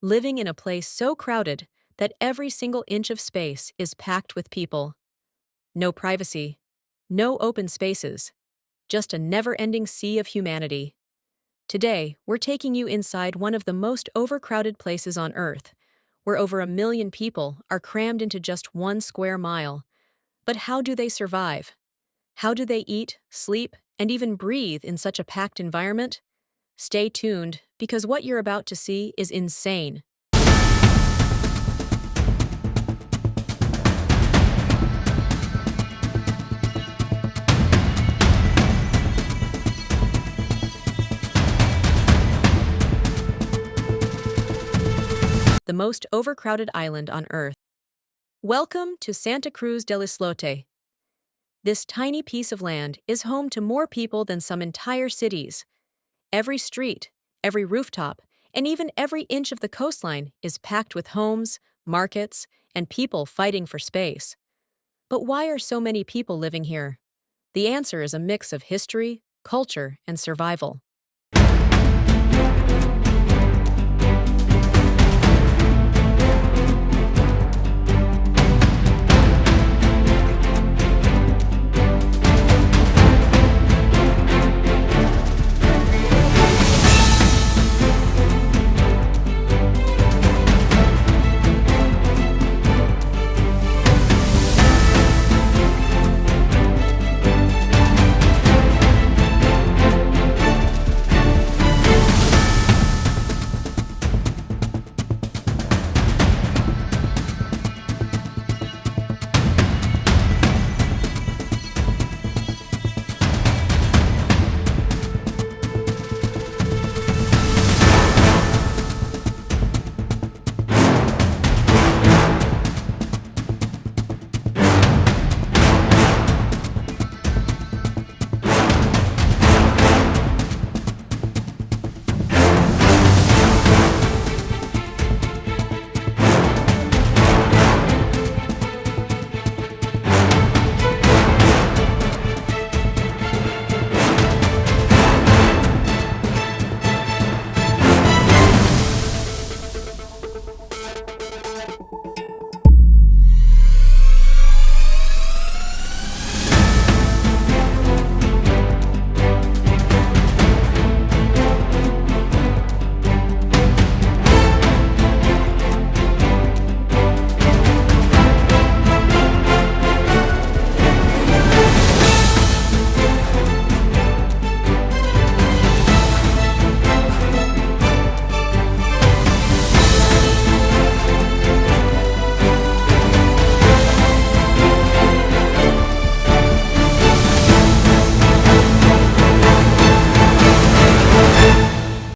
living in a place so crowded that every single inch of space is packed with people. No privacy, no open spaces, just a never-ending sea of humanity. Today, we're taking you inside one of the most overcrowded places on Earth, where over 1 million people are crammed into just 1 square mile. But how do they survive? How do they eat, sleep, and even breathe in such a packed environment? Stay tuned, because what you're about to see is insane. The most overcrowded island on Earth. Welcome to Santa Cruz del Islote. This tiny piece of land is home to more people than some entire cities. Every street, every rooftop, and even every inch of the coastline is packed with homes, markets, and people fighting for space. But why are so many people living here? The answer is a mix of history, culture, and survival.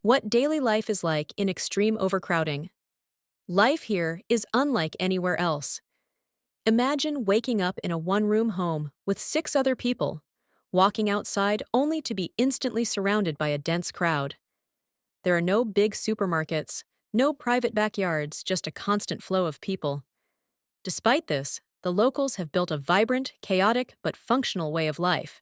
What daily life is like in extreme overcrowding. Life here is unlike anywhere else. Imagine waking up in a one-room home with 6 other people, walking outside only to be instantly surrounded by a dense crowd. There are no big supermarkets, no private backyards, just a constant flow of people. Despite this, the locals have built a vibrant, chaotic, but functional way of life.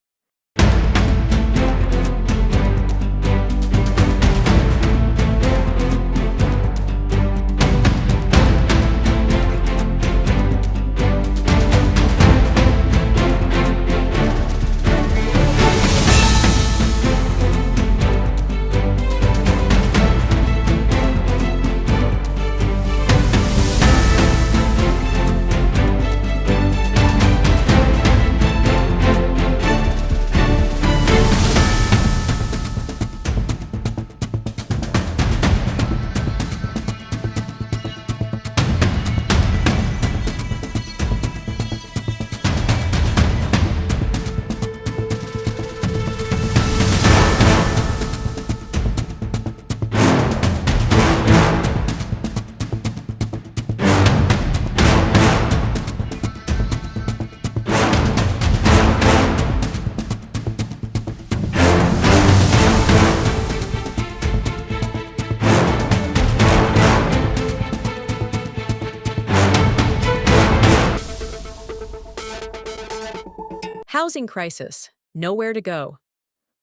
Housing crisis, nowhere to go.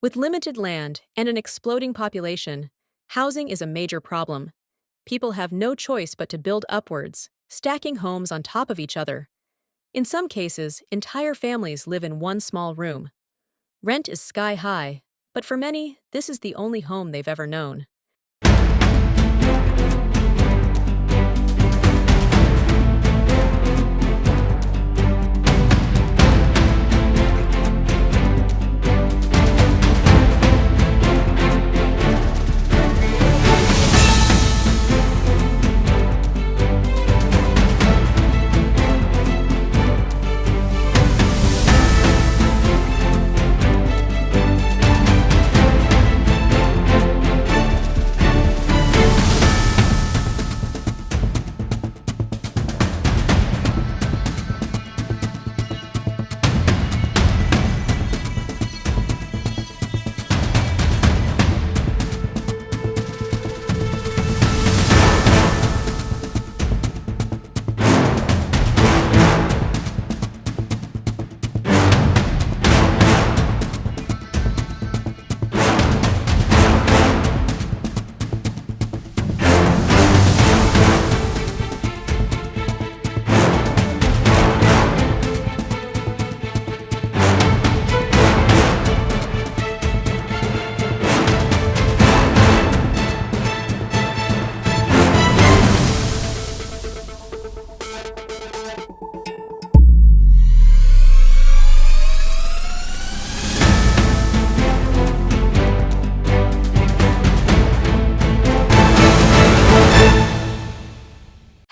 With limited land and an exploding population, housing is a major problem. people have no choice but to build upwards, stacking homes on top of each other. In some cases, entire families live in one small room. Rent is sky high, but for many, this is the only home they've ever known.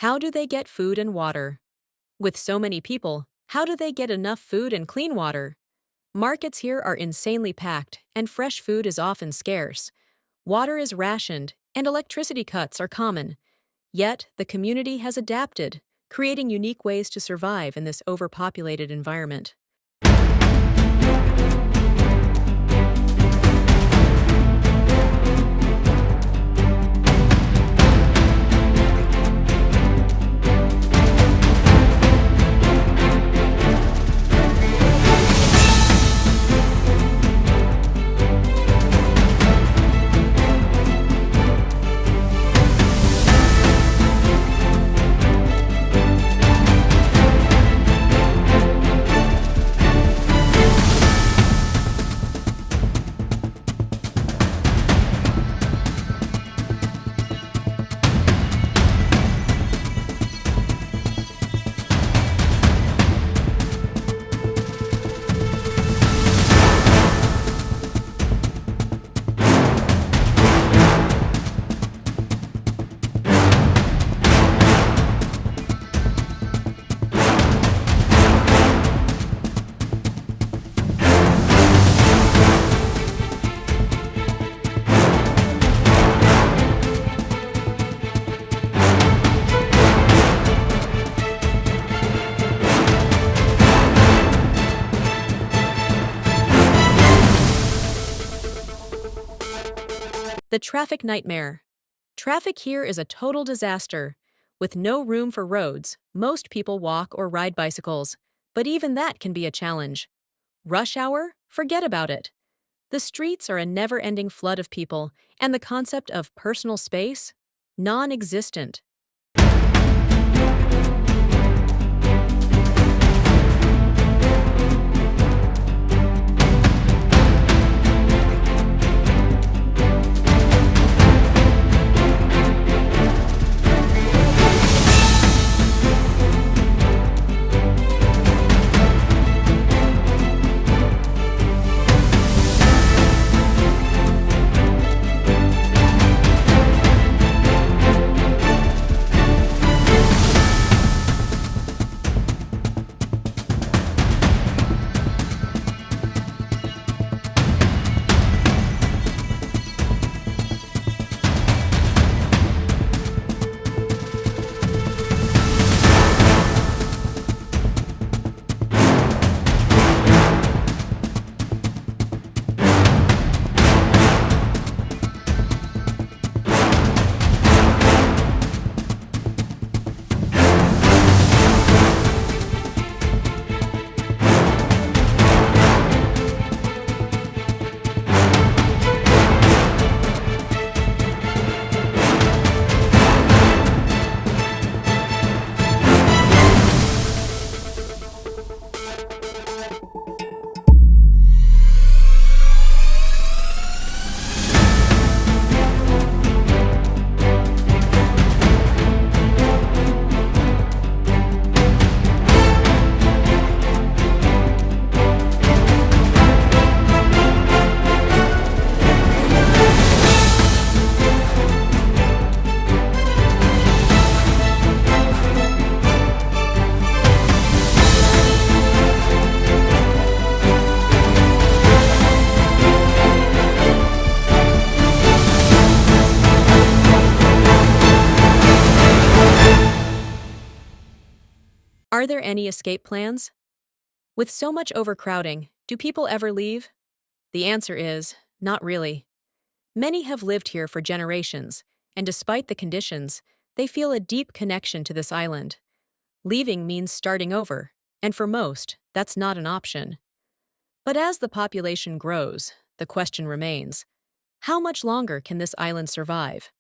How do they get food and water? With so many people, how do they get enough food and clean water? Markets here are insanely packed, and fresh food is often scarce. Water is rationed, and electricity cuts are common. Yet, the community has adapted, creating unique ways to survive in this overpopulated environment. The traffic nightmare. Traffic here is a total disaster. With no room for roads, most people walk or ride bicycles, but even that can be a challenge. Rush hour? Forget about it. The streets are a never-ending flood of people, and the concept of personal space? Non-existent. Are there any escape plans? With so much overcrowding, do people ever leave? The answer is not really. Many have lived here for generations, and despite the conditions, they feel a deep connection to this island. Leaving means starting over, and for most, that's not an option. But as the population grows, the question remains, how much longer can this island survive?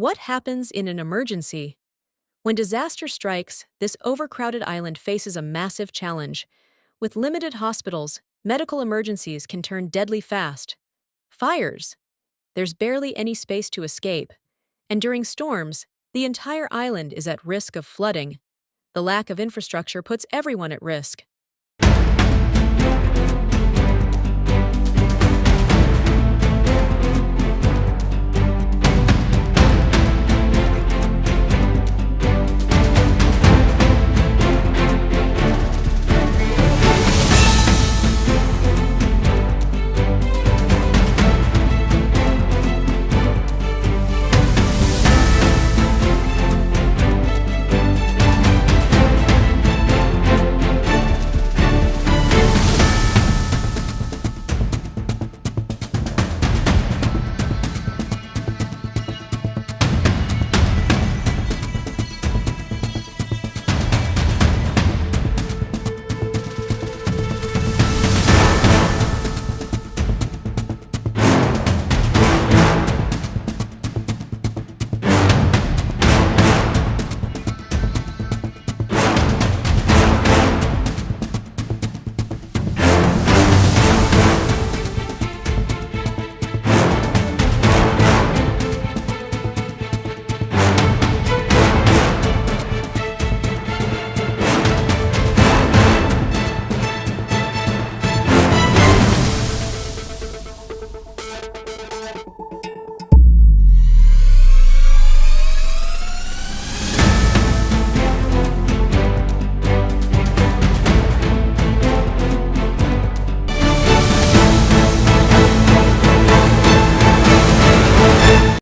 What happens in an emergency? When disaster strikes, this overcrowded island faces a massive challenge. With limited hospitals, medical emergencies can turn deadly fast. Fires. There's barely any space to escape. And during storms, the entire island is at risk of flooding. The lack of infrastructure puts everyone at risk.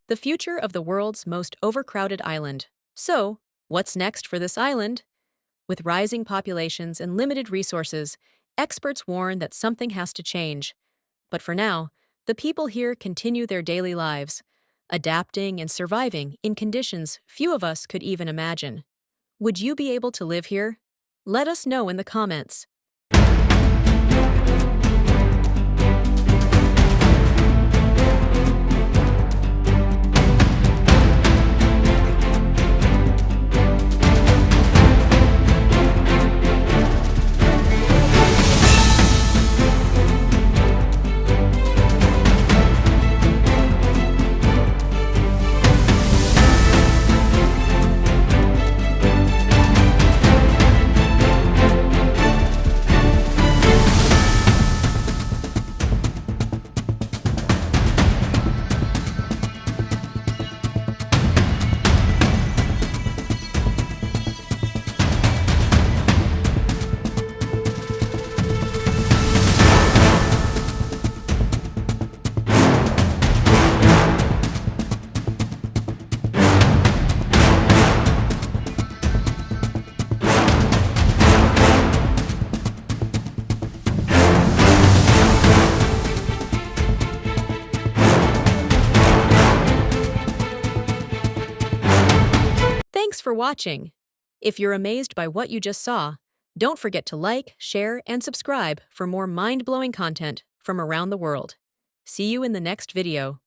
The future of the world's most overcrowded island. So, what's next for this island? With rising populations and limited resources, experts warn that something has to change. But for now, the people here continue their daily lives, adapting and surviving in conditions few of us could even imagine. Would you be able to live here? Let us know in the comments. Thanks for watching. If you're amazed by what you just saw, don't forget to like, share, and subscribe for more mind-blowing content from around the world. See you in the next video.